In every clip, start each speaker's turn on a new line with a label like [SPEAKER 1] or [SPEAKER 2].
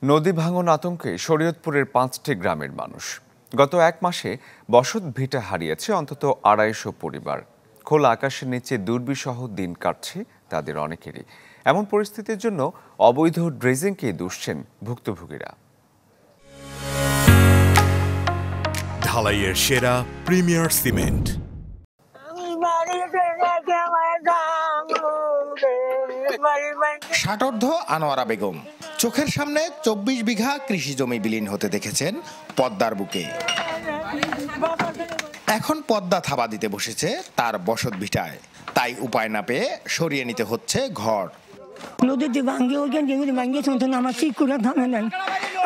[SPEAKER 1] নদী ভাঙন আতঙ্কে শরীয়তপুরের ৫টি গ্রামের মানুষ গত এক মাসে বসত ভিটা হারিয়েছে অন্তত ২৫০ পরিবার। খোলা আকাশের নিচে দুর্বিষহ দিন কাটছে তাদের অনেকেরই। এমন পরিস্থিতির জন্য অবৈধ ড্রেজিংকে দুষছেন ভুক্তভোগীরা।
[SPEAKER 2] ঢালাইয়ের সেরা প্রিমিয়ার সিমেন্ট,
[SPEAKER 3] ষাটোর্ধ্ব আনোয়ারা বেগম চোখের সামনে ২৪ বিঘা কৃষি জমি বিলীন হতে দেখেছেন পদ্মার বুকে। এখন পদ্মা থাবা দিতে বসেছে তার বসত ভিটায়, তাই উপায় না পেয়ে সরিয়ে নিতে হচ্ছে ঘর।
[SPEAKER 4] নদীতে ভাঙ্গে ওইখান ভাঙ্গে শুনছেন আমার ঠিক করে থামে নাই,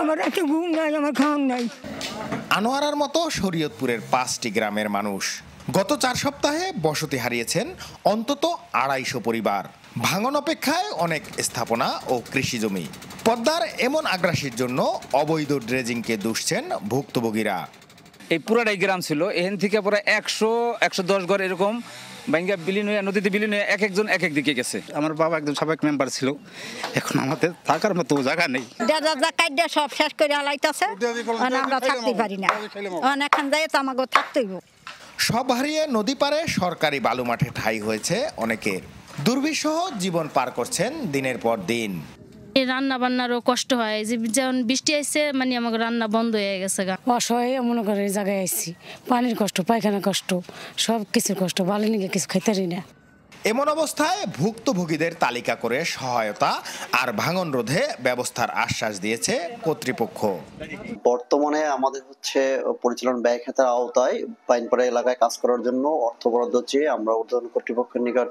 [SPEAKER 4] আমার একটা ঘুম নাই, আমার খাওয়ান নাই।
[SPEAKER 3] আনোয়ারার মতো শরীয়তপুরের ৫টি গ্রামের মানুষ গত ৪ সপ্তাহে বসতি হারিয়েছেন অন্তত ২৫০ পরিবার। ভাঙন অপেক্ষায় অনেক স্থাপনা ও কৃষি জমি। পদ্মার এমন আগ্রাসীর জন্য অবৈধ ড্রেজিংকে দুষছেন ভুক্তভোগীরা।
[SPEAKER 5] এই পুরাটাই গ্রাম ছিল, এখান থেকে পুরো ১০০-১১০ ঘর এরকম ভাঙ্গা বিলীন হয়ে নদীতে বিলীন হয়ে এক একজন এক এক দিকে গেছে। আমার বাবা একদম সাবেক মেম্বার ছিল, এখন আমাদের থাকার মতো জায়গা নেই।
[SPEAKER 4] সব শেষ করে হালাইতেছে, আমরা থাকতে পারি না, এখন যাই তো আমাকে থাকতেই।
[SPEAKER 3] সব হারিয়ে নদী পারে সরকারি বালু মাঠে ঠাঁই হয়েছে অনেকের। দুর্বিষহ জীবন পার করছেন দিনের পর দিন।
[SPEAKER 6] রান্না বান্নারও কষ্ট হয়, যেমন বৃষ্টি আসছে মানে আমাকে রান্না বন্ধ হয়ে গেছে।
[SPEAKER 4] অসহায় মনে করে এই জায়গায় আসছি, পানির কষ্ট, পায়খানা কষ্ট, সব কিছুর কষ্ট, ভালো নিয়ে কিছু খেতে পারি না।
[SPEAKER 3] এমন অবস্থায় ভুক্তভোগীদের তালিকা করে সহায়তা আর ভাঙন রোধে ব্যবস্থার আশ্বাস দিয়েছে কর্তৃপক্ষ।
[SPEAKER 7] বর্তমানে আমাদের পরিচালন ব্যয় খাতের আওতায় পাইনপাড়া এলাকায় কাজ করার জন্য অর্থ বরাদ্দ চেয়ে আমরা ঊর্ধ্বতন কর্তৃপক্ষের নিকট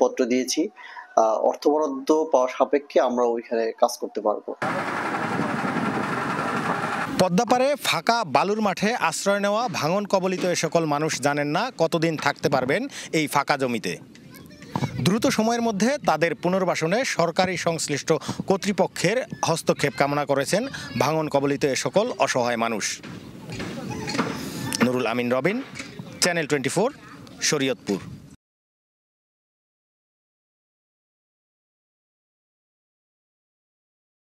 [SPEAKER 7] পত্র দিয়েছি। অর্থ বরাদ্দ পাওয়ার সাপেক্ষে আমরা ওইখানে কাজ করতে পারবো।
[SPEAKER 3] পদ্মাপাড়ে ফাঁকা বালুর মাঠে আশ্রয় নেওয়া ভাঙন কবলিত এ সকল মানুষ জানেন না কতদিন থাকতে পারবেন এই ফাঁকা জমিতে। দ্রুত সময়ের মধ্যে তাদের পুনর্বাসনে সরকারি সংশ্লিষ্ট কর্তৃপক্ষের হস্তক্ষেপ কামনা করেছেন ভাঙন কবলিত এ সকল অসহায় মানুষ। নুরুল আমিন রবিন, চ্যানেল 24, শরীয়তপুর।